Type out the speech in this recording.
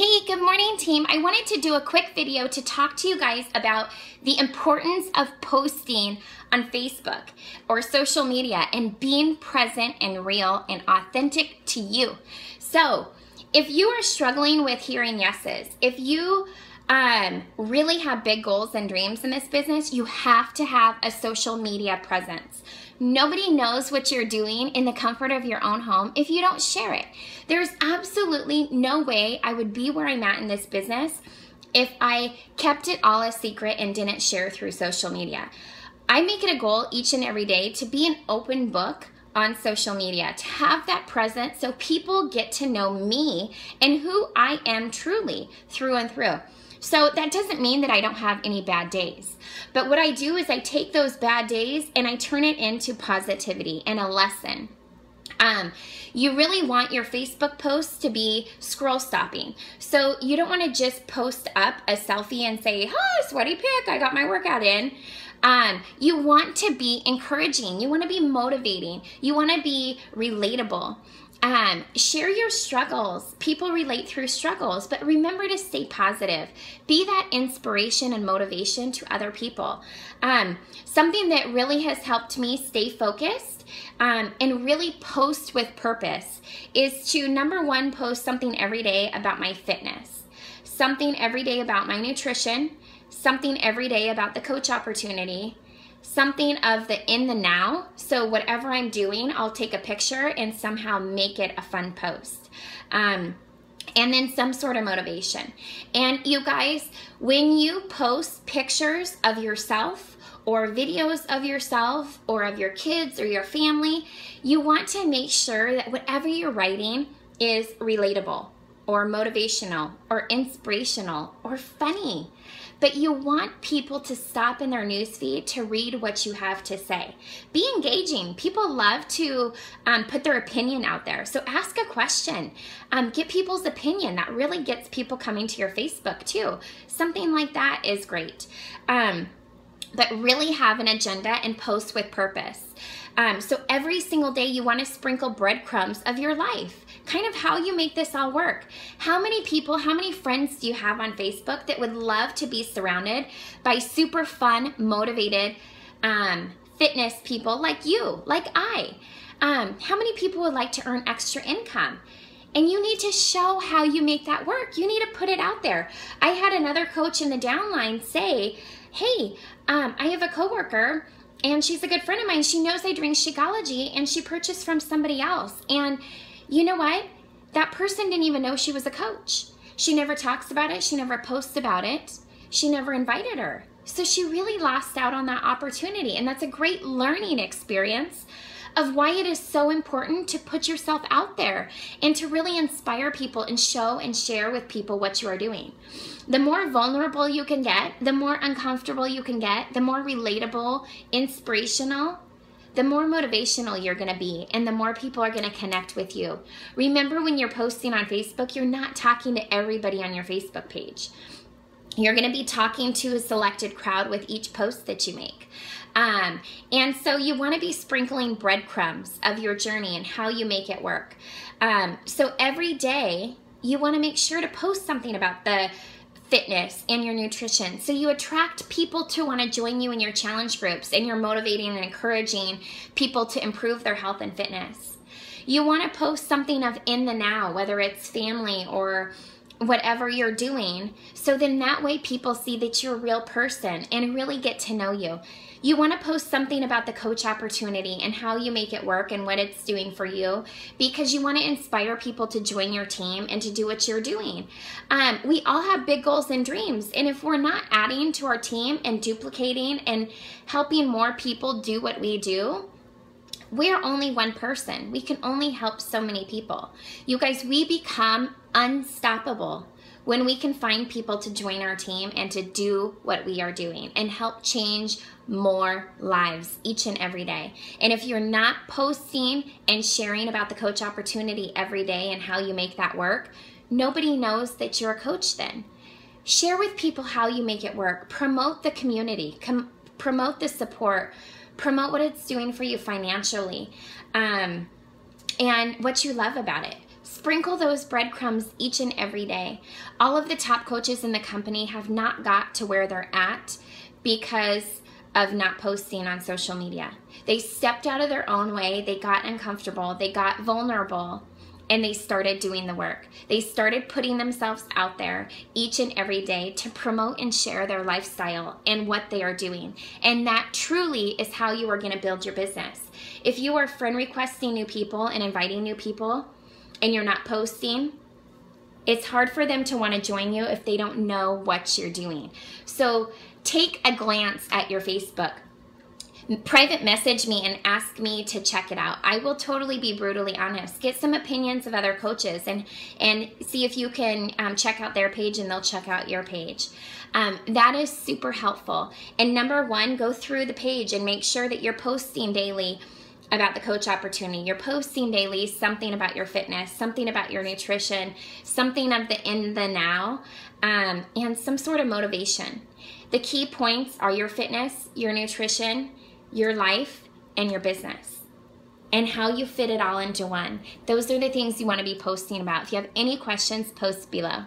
Hey, good morning team. I wanted to do a quick video to talk to you guys about the importance of posting on Facebook or social media and being present and real and authentic to you. So if you are struggling with hearing yeses, if you really have big goals and dreams in this business, you have to have a social media presence. Nobody knows what you're doing in the comfort of your own home if you don't share it. There's absolutely no way I would be where I'm at in this business if I kept it all a secret and didn't share through social media. I make it a goal each and every day to be an open book on social media, to have that presence so people get to know me and who I am truly through and through. So that doesn't mean that I don't have any bad days. But what I do is I take those bad days and I turn it into positivity and a lesson. You really want your Facebook posts to be scroll stopping. So you don't want to just post up a selfie and say, "Hi, sweaty pic, I got my workout in." You want to be encouraging. You want to be motivating. You want to be relatable. Share your struggles. People relate through struggles, but remember to stay positive. Be that inspiration and motivation to other people. Something that really has helped me stay focused and really post with purpose is to, number one, post something every day about my fitness, something every day about my nutrition, something every day about the coach opportunity, something of the in the now. So whatever I'm doing, I'll take a picture and somehow make it a fun post. And then some sort of motivation. And you guys, when you post pictures of yourself or videos of yourself or of your kids or your family, you want to make sure that whatever you're writing is relatable or motivational or inspirational or funny. But you want people to stop in their newsfeed to read what you have to say. Be engaging. People love to put their opinion out there. So ask a question. Get people's opinion. That really gets people coming to your Facebook too. Something like that is great. But really have an agenda and post with purpose. So every single day you want to sprinkle breadcrumbs of your life, kind of how you make this all work. How many people, how many friends do you have on Facebook that would love to be surrounded by super fun, motivated fitness people like you, like I? How many people would like to earn extra income? And you need to show how you make that work. You need to put it out there. I had another coach in the downline say, "Hey, I have a coworker and she's a good friend of mine. She knows I drink Shakeology and she purchased from somebody else. And you know what? That person didn't even know she was a coach. She never talks about it. She never posts about it. She never invited her. So she really lost out on that opportunity. And that's a great learning experience of why it is so important to put yourself out there and to really inspire people and show and share with people what you are doing. The more vulnerable you can get, the more uncomfortable you can get, the more relatable, inspirational, the more motivational you're going to be and the more people are going to connect with you. Remember, when you're posting on Facebook, you're not talking to everybody on your Facebook page. You're going to be talking to a selected crowd with each post that you make. And so you want to be sprinkling breadcrumbs of your journey and how you make it work. So every day you want to make sure to post something about the fitness and your nutrition. So you attract people to want to join you in your challenge groups and you're motivating and encouraging people to improve their health and fitness. You want to post something of in the now, whether it's family or whatever you're doing. So then that way people see that you're a real person and really get to know you. You want to post something about the coach opportunity and how you make it work and what it's doing for you, because you want to inspire people to join your team and to do what you're doing. We all have big goals and dreams, and if we're not adding to our team and duplicating and helping more people do what we do, we're only one person. We can only help so many people. You guys, we become unstoppable when we can find people to join our team and to do what we are doing and help change more lives each and every day. And if you're not posting and sharing about the coach opportunity every day and how you make that work, nobody knows that you're a coach then. Share with people how you make it work. Promote the community. Promote the support. Promote what it's doing for you financially and what you love about it. Sprinkle those breadcrumbs each and every day. All of the top coaches in the company have not got to where they're at because of not posting on social media. They stepped out of their own way, they got uncomfortable, they got vulnerable, and they started doing the work. They started putting themselves out there each and every day to promote and share their lifestyle and what they are doing. And that truly is how you are gonna build your business. If you are friend requesting new people and inviting new people and you're not posting, it's hard for them to wanna join you if they don't know what you're doing. So take a glance at your Facebook. Private message me and ask me to check it out. I will totally be brutally honest. Get some opinions of other coaches and see if you can check out their page and they'll check out your page. That is super helpful. And number one, go through the page and make sure that you're posting daily about the coach opportunity. You're posting daily something about your fitness, something about your nutrition, something of the in the now, and some sort of motivation. The key points are your fitness, your nutrition, your life, and your business, and how you fit it all into one. Those are the things you want to be posting about. If you have any questions, post below.